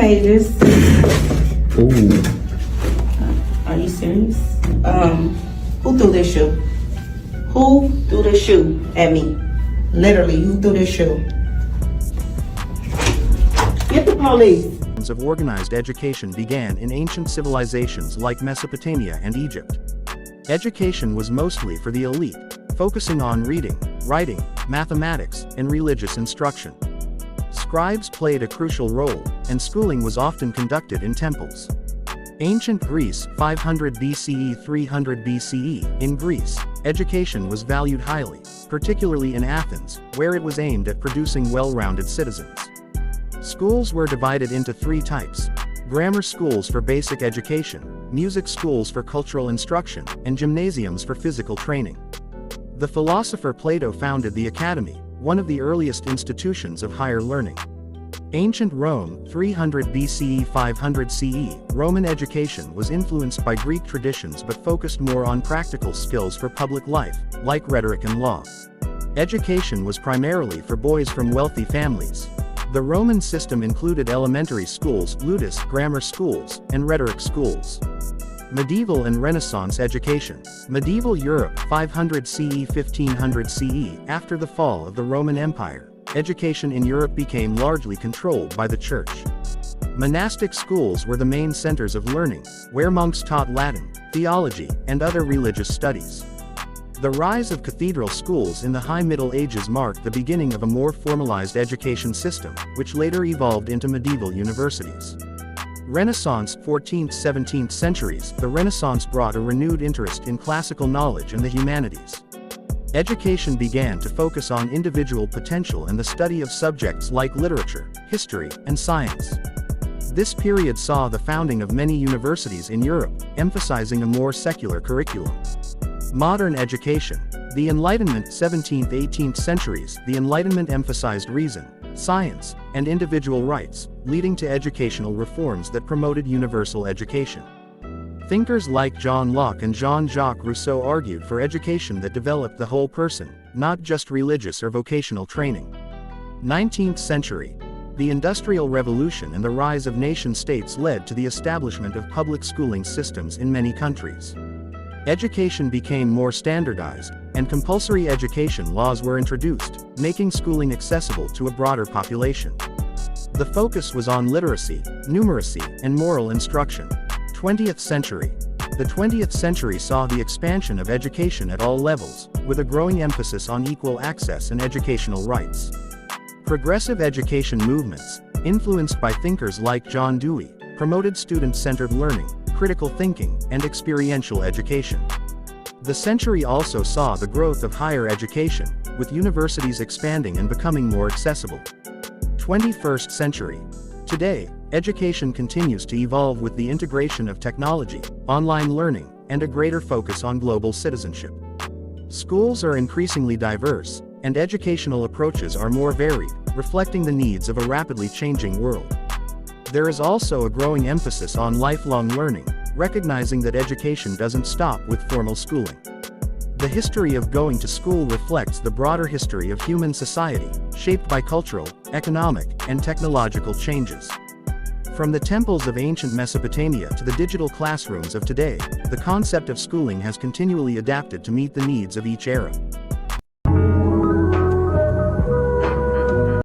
pages. Ooh. Are you serious? Who threw this shoe? Who threw this shoe at me? Literally, who threw this shoe? Get the police. Of organized education began in ancient civilizations like Mesopotamia and Egypt. Education was mostly for the elite, focusing on reading, writing, mathematics, and religious instruction. Scribes played a crucial role, and schooling was often conducted in temples. Ancient Greece, 500 BCE 300 BCE, in Greece, education was valued highly, particularly in Athens, where it was aimed at producing well-rounded citizens. Schools were divided into three types: grammar schools for basic education, music schools for cultural instruction, and gymnasiums for physical training. The philosopher Plato founded the Academy, one of the earliest institutions of higher learning. Ancient Rome, 300 BCE 500 CE, Roman education was influenced by Greek traditions but focused more on practical skills for public life, like rhetoric and law. Education was primarily for boys from wealthy families. The Roman system included elementary schools, ludus, grammar schools, and rhetoric schools. Medieval and Renaissance education. Medieval Europe, 500 CE 1500 CE, after the fall of the Roman Empire, education in Europe became largely controlled by the Church. Monastic schools were the main centers of learning, where monks taught Latin, theology, and other religious studies. The rise of cathedral schools in the High Middle Ages marked the beginning of a more formalized education system, which later evolved into medieval universities. Renaissance, 14th–17th centuries. The Renaissance brought a renewed interest in classical knowledge and the humanities. Education began to focus on individual potential and the study of subjects like literature, history, and science. This period saw the founding of many universities in Europe, emphasizing a more secular curriculum. Modern education. The Enlightenment, 17th–18th centuries. The Enlightenment emphasized reason, science, and individual rights, leading to educational reforms that promoted universal education. Thinkers like John Locke and Jean-Jacques Rousseau argued for education that developed the whole person, not just religious or vocational training. 19th century. The Industrial Revolution and the rise of nation-states led to the establishment of public schooling systems in many countries. Education became more standardized, and compulsory education laws were introduced, making schooling accessible to a broader population. The focus was on literacy, numeracy, and moral instruction. 20th century. The 20th century saw the expansion of education at all levels, with a growing emphasis on equal access and educational rights. Progressive education movements, influenced by thinkers like John Dewey, promoted student-centered learning, critical thinking, and experiential education. The century also saw the growth of higher education, with universities expanding and becoming more accessible. 21st century. Today, education continues to evolve with the integration of technology, online learning, and a greater focus on global citizenship. Schools are increasingly diverse, and educational approaches are more varied, reflecting the needs of a rapidly changing world. There is also a growing emphasis on lifelong learning, recognizing that education doesn't stop with formal schooling. The history of going to school reflects the broader history of human society, shaped by cultural, economic, and technological changes. From the temples of ancient Mesopotamia to the digital classrooms of today, the concept of schooling has continually adapted to meet the needs of each era.